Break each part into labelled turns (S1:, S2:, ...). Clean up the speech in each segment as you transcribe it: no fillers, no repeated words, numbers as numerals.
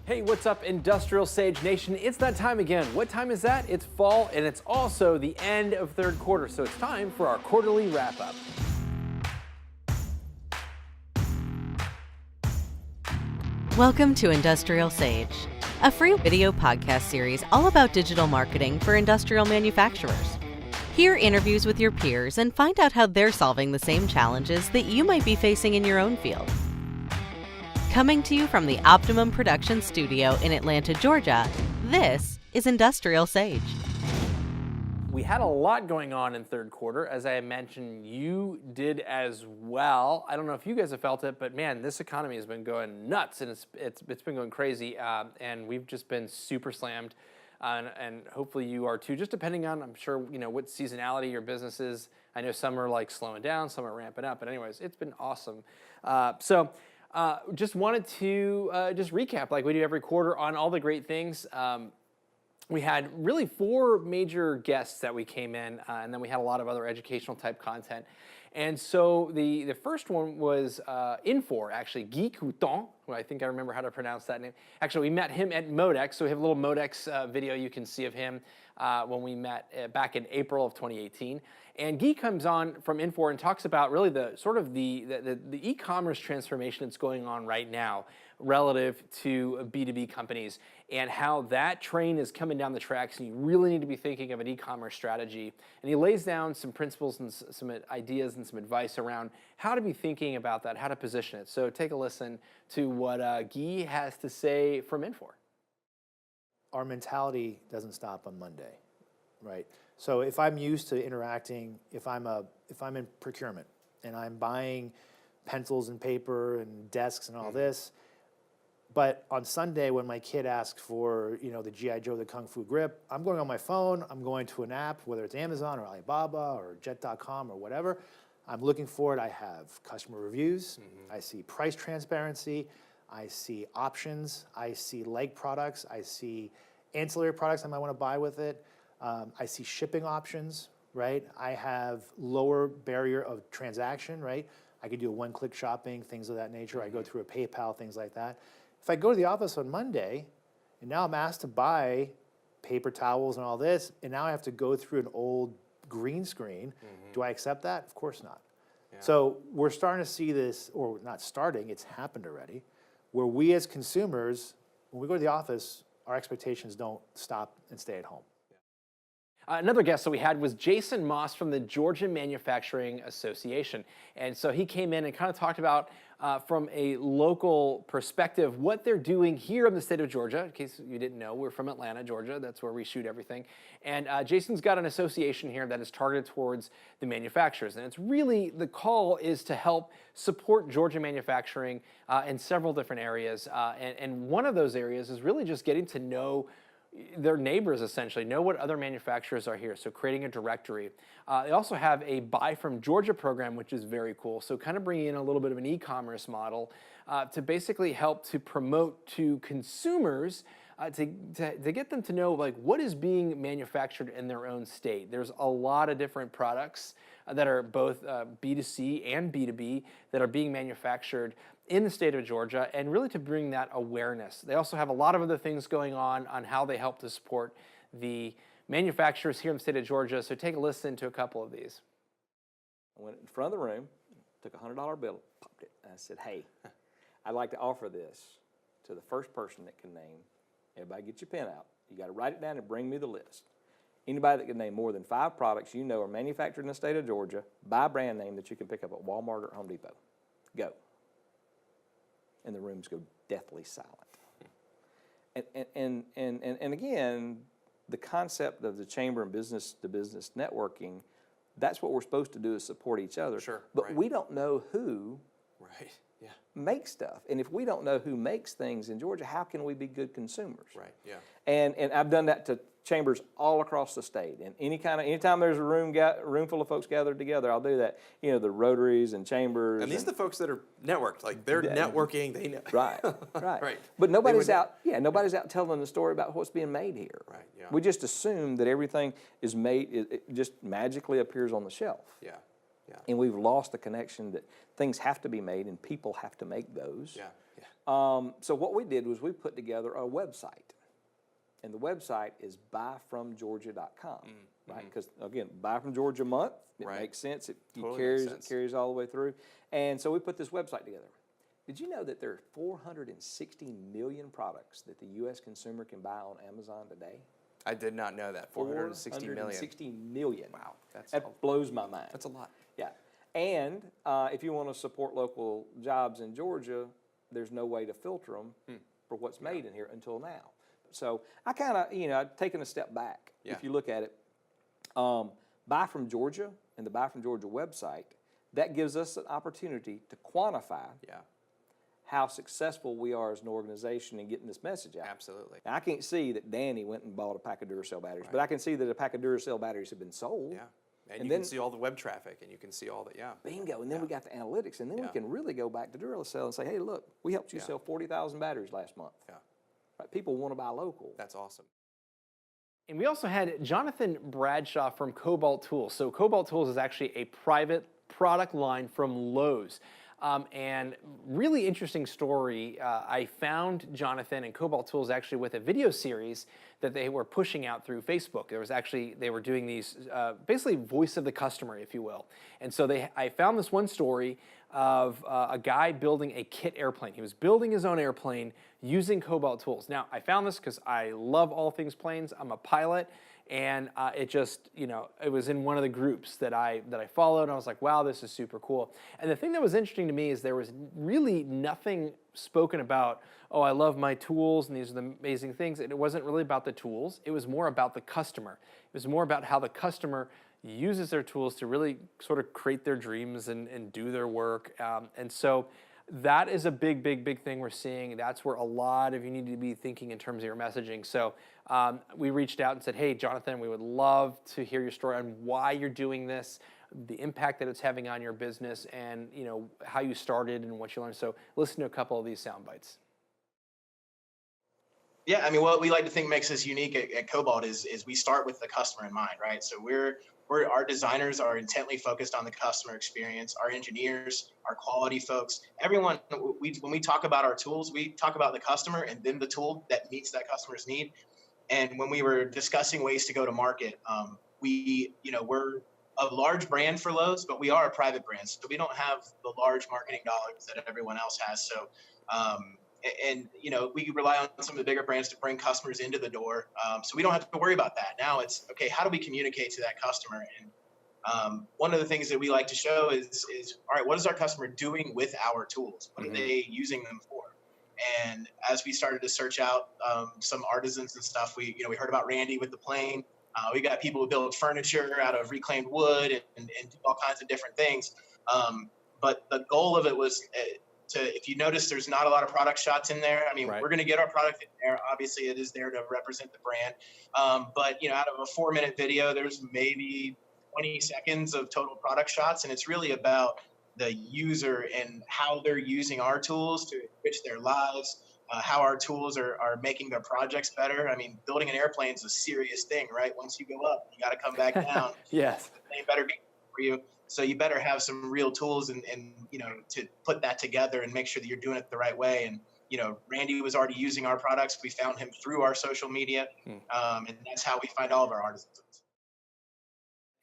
S1: Hey, what's up, Industrial Sage Nation? It's that time again. What time is that? It's fall, and it's also the end of third quarter, so it's time for our quarterly wrap-up.
S2: Welcome to Industrial Sage, a free video podcast series all about digital marketing for industrial manufacturers. Hear interviews with your peers and find out how they're solving the same challenges that you might be facing in your own field. Coming to you from the Optimum Production Studio in Atlanta, Georgia, this is Industrial Sage.
S1: We had a lot going on in third quarter. As I mentioned, you did as well. I don't know if you guys have felt it, but man, this economy has been going nuts, and it's been going crazy, and we've just been super slammed, and hopefully you are too, just depending on, I'm sure, what seasonality your business is. I know some are like slowing down, some are ramping up, but anyways, it's been awesome. Just wanted to just recap like we do every quarter on all the great things. We had really 4 major guests that we came in, and then we had a lot of other educational type content. And so the first one was Infor, actually, Guy Courtin, who I think I remember how to pronounce that name. Actually, we met him at MODEX, so we have a little MODEX video you can see of him when we met back in April of 2018. And Guy comes on from Infor and talks about really the sort of the e-commerce transformation that's going on right now relative to B2B companies and how that train is coming down the tracks, and you really need to be thinking of an e-commerce strategy. And he lays down some principles and some ideas and some advice around how to be thinking about that, how to position it. So take a listen to what Guy has to say from Infor.
S3: Our mentality doesn't stop on Monday, right? So if I'm used to interacting, if I'm in procurement and I'm buying pencils and paper and desks and all this, but on Sunday when my kid asks for the G.I. Joe, the Kung Fu grip, I'm going on my phone, I'm going to an app, whether it's Amazon or Alibaba or Jet.com or whatever, I'm looking for it. I have customer reviews, I see price transparency, I see options, I see like products, I see ancillary products I might want to buy with it. I see shipping options, right? I have lower barrier of transaction, right? I could do a one-click shopping, things of that nature. I go through a PayPal, things like that. If I go to the office on Monday, and now I'm asked to buy paper towels and all this, and now I have to go through an old green screen, do I accept that? Of course not. Yeah. So we're starting to see this, or not starting, it's happened already, where we as consumers, when we go to the office, our expectations don't stop and stay at home.
S1: Another guest that we had was Jason Moss from the Georgia Manufacturing Association. And so he came in and kind of talked about, from a local perspective, what they're doing here in the state of Georgia. In case you didn't know, we're from Atlanta, Georgia. That's where we shoot everything. And Jason's got an association here that is targeted towards the manufacturers. And it's really, the call is to help support Georgia manufacturing in several different areas. And one of those areas is really just getting to know their neighbors, essentially, know what other manufacturers are here, so creating a directory. They also have a Buy from Georgia program, which is very cool, so kind of bringing in a little bit of an e-commerce model to basically help to promote to consumers to get them to know like what is being manufactured in their own state. There's a lot of different products that are both B2C and B2B that are being manufactured in the state of Georgia, and really to bring that awareness. They also have a lot of other things going on how they help to support the manufacturers here in the state of Georgia, so take a listen to a couple of these.
S4: I went in front of the room, took a $100 bill, popped it, and I said, hey, I'd like to offer this to the first person that can name. Everybody get your pen out. You got to write it down and bring me the list. Anybody that can name more than 5 products you know are manufactured in the state of Georgia by brand name that you can pick up at Walmart or Home Depot. Go. And the rooms go deathly silent. And again, the concept of the chamber and business-to-business networking, that's what we're supposed to do is support each other.
S1: Sure.
S4: But
S1: right.
S4: we don't know who makes stuff. And if we don't know who makes things in Georgia, how can we be good consumers?
S1: Right, yeah.
S4: And I've done that to chambers all across the state. And anytime there's a room full of folks gathered together, I'll do that. The Rotaries and chambers.
S5: And these are the folks that are networked. Like they're networking. They know.
S4: Right.
S5: Right.
S4: But nobody's out. Yeah, nobody's out telling the story about what's being made here.
S5: Right. Yeah.
S4: We just assume that everything is made. It just magically appears on the shelf.
S5: Yeah. Yeah.
S4: And we've lost the connection that things have to be made and people have to make those.
S5: Yeah.
S4: So what we did was we put together a website. And the website is buyfromgeorgia.com, right? Because, again, buy from Georgia month, it
S5: Right.
S4: makes sense. It
S5: Totally makes sense.
S4: carries all the way through. And so we put this website together. Did you know that there are 460 million products that the U.S. consumer can buy on Amazon today?
S5: I did not know that. 460 million.
S4: 460 million.
S5: Wow,
S4: That blows my mind.
S5: that's a lot.
S4: Yeah. And if you want to support local jobs in Georgia, there's no way to filter them for what's made in here until now. So I kind of, I've taken a step back.
S5: Yeah.
S4: If you look at it, Buy from Georgia and the Buy from Georgia website, that gives us an opportunity to quantify how successful we are as an organization in getting this message out.
S5: Absolutely.
S4: Now, I can't see that Danny went and bought a pack of Duracell batteries, but I can see that a pack of Duracell batteries have been sold.
S5: Yeah. And you
S4: then,
S5: can see all the web traffic, and you can see all the,
S4: Bingo. And then we got the analytics, and then we can really go back to Duracell and say, hey, look, we helped you sell 40,000 batteries last month.
S5: Yeah.
S4: Right? People want to buy local.
S5: That's awesome.
S1: And we also had Jonathan Bradshaw from Cobalt Tools. So Cobalt Tools is actually a private product line from Lowe's. And really interesting story. I found Jonathan and Cobalt Tools actually with a video series that they were pushing out through Facebook. There was actually, they were doing these, basically voice of the customer, if you will. And so I found this one story of a guy building a kit airplane. He was building his own airplane using Cobalt Tools. Now, I found this because I love all things planes. I'm a pilot. And it just, it was in one of the groups that I followed, and I was like, wow, this is super cool. And the thing that was interesting to me is there was really nothing spoken about, oh, I love my tools, and these are the amazing things. And it wasn't really about the tools. It was more about the customer. It was more about how the customer uses their tools to really sort of create their dreams and do their work. And so that is a big, big, big thing we're seeing. That's where a lot of you need to be thinking in terms of your messaging. So we reached out and said, hey, Jonathan, we would love to hear your story on why you're doing this, the impact that it's having on your business, and how you started and what you learned. So listen to a couple of these sound bites.
S6: Yeah, I mean, what we like to think makes us unique at Cobalt is we start with the customer in mind, right? So our designers are intently focused on the customer experience. Our engineers, our quality folks, everyone. When we talk about our tools, we talk about the customer and then the tool that meets that customer's need. And when we were discussing ways to go to market, we're a large brand for Lowe's, but we are a private brand, so we don't have the large marketing dollars that everyone else has. So. We rely on some of the bigger brands to bring customers into the door. So we don't have to worry about that. Now it's, okay, how do we communicate to that customer? And one of the things that we like to show is all right, what is our customer doing with our tools? What are they using them for? And as we started to search out some artisans and stuff, we heard about Randy with the plane. We got people who build furniture out of reclaimed wood and do all kinds of different things. But the goal of it was if you notice, there's not a lot of product shots in there. I mean, we're going to get our product in there. Obviously, it is there to represent the brand. But out of a 4-minute video, there's maybe 20 seconds of total product shots. And it's really about the user and how they're using our tools to enrich their lives, how our tools are making their projects better. I mean, building an airplane is a serious thing, right? Once you go up, you got to come back down.
S1: Yes.
S6: They better be for you. So you better have some real tools and to put that together and make sure that you're doing it the right way. And, Randy was already using our products. We found him through our social media. And that's how we find all of our artisans.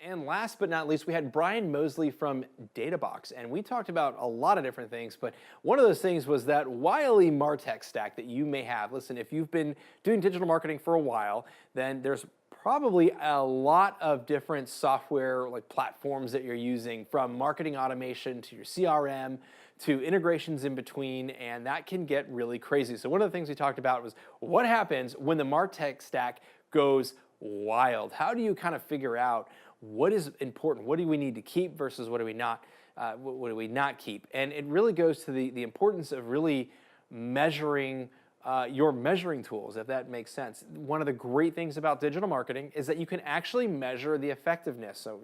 S1: And last but not least, we had Brian Mosley from DataBox, and we talked about a lot of different things, but one of those things was that wily MarTech stack that you may have. Listen, if you've been doing digital marketing for a while, then there's probably a lot of different software like platforms that you're using, from marketing automation to your CRM to integrations in between, and that can get really crazy. So one of the things we talked about was what happens when the MarTech stack goes wild. How do you kind of figure out what is important? What do we need to keep versus what do we not? What do we not keep? And it really goes to the importance of really measuring your measuring tools, if that makes sense. One of the great things about digital marketing is that you can actually measure the effectiveness. So,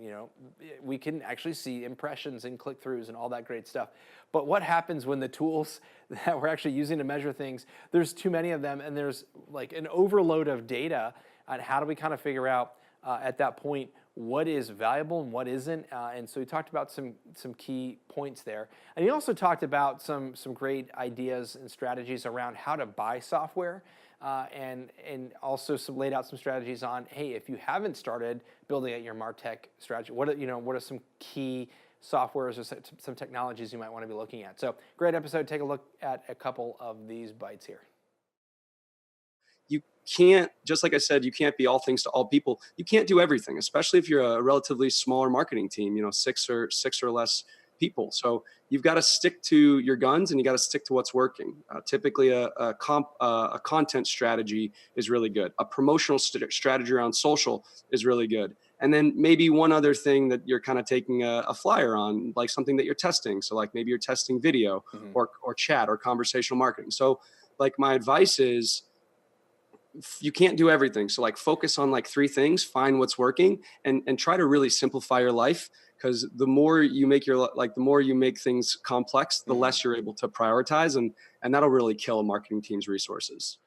S1: we can actually see impressions and click-throughs and all that great stuff. But what happens when the tools that we're actually using to measure things, there's too many of them, and there's like an overload of data on how do we kind of figure out at that point what is valuable and what isn't. And so he talked about some key points there. And he also talked about some great ideas and strategies around how to buy software. And also laid out some strategies on, hey, if you haven't started building out your MarTech strategy, what are some key softwares or some technologies you might want to be looking at? So great episode. Take a look at a couple of these bites here.
S7: You can't, just like I said, you can't be all things to all people. You can't do everything, especially if you're a relatively smaller marketing team, 6 or less people. So you've got to stick to your guns and you got to stick to what's working. Typically a content strategy is really good. A promotional strategy around social is really good. And then maybe one other thing that you're kind of taking a flyer on, like something that you're testing. So like maybe you're testing video or chat or conversational marketing. So like my advice is, you can't do everything. So like focus on like 3 things, find what's working and try to really simplify your life. Because the more you make the more you make things complex, the less you're able to prioritize, and that'll really kill a marketing team's resources.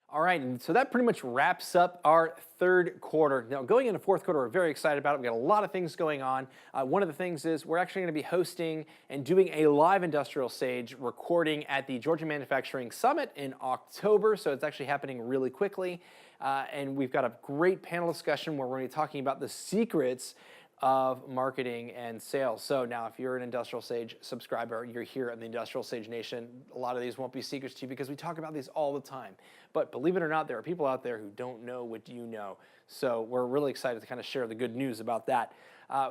S1: All right, and so that pretty much wraps up our third quarter. Now, going into fourth quarter, we're very excited about it. We've got a lot of things going on. One of the things is we're actually going to be hosting and doing a live Industrial Sage recording at the Georgia Manufacturing Summit in October, so it's actually happening really quickly. And we've got a great panel discussion where we're going to be talking about the secrets of marketing and sales. So now if you're an Industrial Sage subscriber, you're here in the Industrial Sage Nation. A lot of these won't be secrets to you because we talk about these all the time. But believe it or not, there are people out there who don't know what you know. So we're really excited to kind of share the good news about that.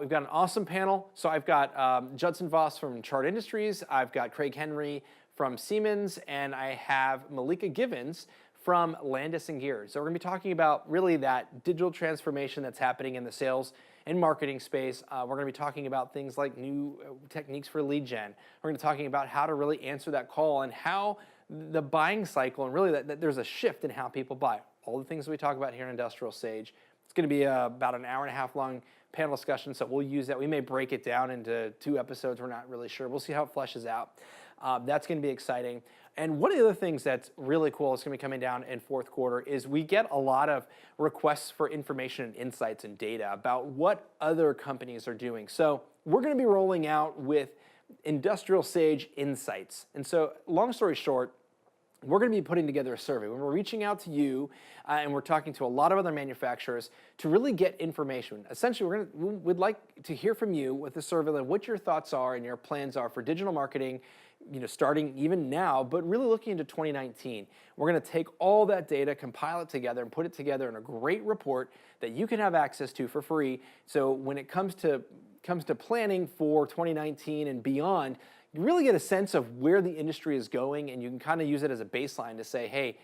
S1: We've got an awesome panel. So I've got Judson Voss from Chart Industries. I've got Craig Henry from Siemens, and I have Malika Givens from Landis & Gears. So we're going to be talking about really that digital transformation that's happening in the sales and marketing space. We're going to be talking about things like new techniques for lead gen. We're going to be talking about how to really answer that call and how the buying cycle and really that there's a shift in how people buy. All the things we talk about here in Industrial Sage. It's going to be about an hour and a half long panel discussion, so we'll use that. We may break it down into 2 episodes. We're not really sure. We'll see how it fleshes out. That's going to be exciting. And one of the other things that's really cool is going to be coming down in fourth quarter is we get a lot of requests for information and insights and data about what other companies are doing. So we're going to be rolling out with Industrial Sage Insights. And so long story short, we're going to be putting together a survey. We're reaching out to you and we're talking to a lot of other manufacturers to really get information. Essentially, we'd like to hear from you with the survey, like what your thoughts are and your plans are for digital marketing, starting even now, but really looking into 2019. We're going to take all that data, compile it together, and put it together in a great report that you can have access to for free. So when it comes to planning for 2019 and beyond, you really get a sense of where the industry is going, and you can kind of use it as a baseline to say, hey,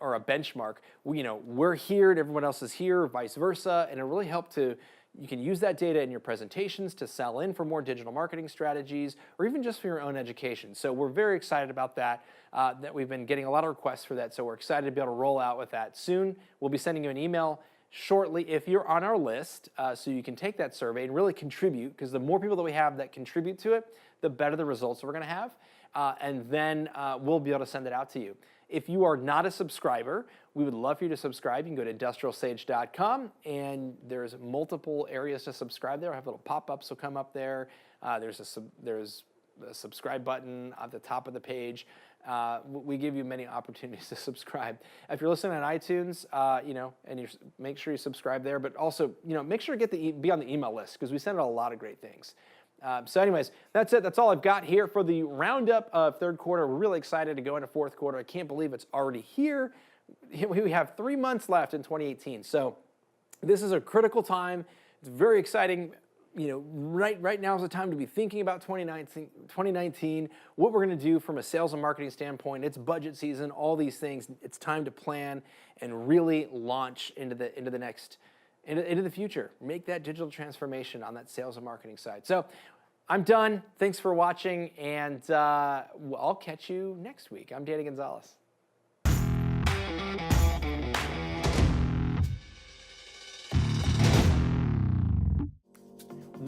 S1: or a benchmark. We're here and everyone else is here, vice versa, and it really helped to. You can use that data in your presentations to sell in for more digital marketing strategies or even just for your own education. So we're very excited about that, that we've been getting a lot of requests for that. So we're excited to be able to roll out with that soon. We'll be sending you an email shortly if you're on our list so you can take that survey and really contribute, because the more people that we have that contribute to it, the better the results we're going to have. And then we'll be able to send it out to you. If you are not a subscriber, we would love for you to subscribe. You can go to IndustrialSage.com, and there's multiple areas to subscribe there. I have little pop-ups will come up there. There's a subscribe button at the top of the page. We give you many opportunities to subscribe. If you're listening on iTunes, and you make sure you subscribe there, but also, make sure to be on the email list because we send out a lot of great things. So anyways, that's it. That's all I've got here for the roundup of third quarter. We're really excited to go into fourth quarter. I can't believe it's already here. We have 3 months left in 2018. So this is a critical time. It's very exciting. Right now is the time to be thinking about 2019, what we're going to do from a sales and marketing standpoint. It's budget season, all these things. It's time to plan and really launch into the future. Make that digital transformation on that sales and marketing side. So I'm done. Thanks for watching, and I'll catch you next week. I'm Danny Gonzalez.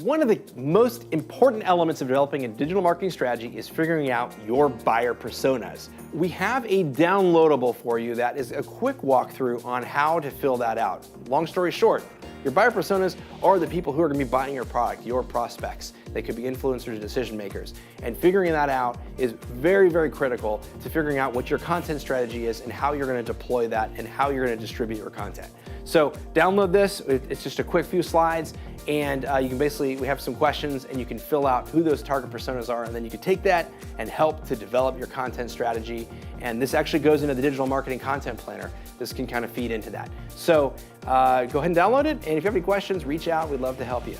S1: One of the most important elements of developing a digital marketing strategy is figuring out your buyer personas. We have a downloadable for you that is a quick walkthrough on how to fill that out. Long story short, Your buyer personas are the people who are going to be buying your product, your prospects. They could be influencers or decision makers. And figuring that out is very, very critical to figuring out what your content strategy is and how you're going to deploy that and how you're going to distribute your content. So download this. It's just a quick few slides, and you can basically, we have some questions, and you can fill out who those target personas are, and then you can take that and help to develop your content strategy. And this actually goes into the digital marketing content planner. This can kind of feed into that. So go ahead and download it, and if you have any questions, reach out. We'd love to help you.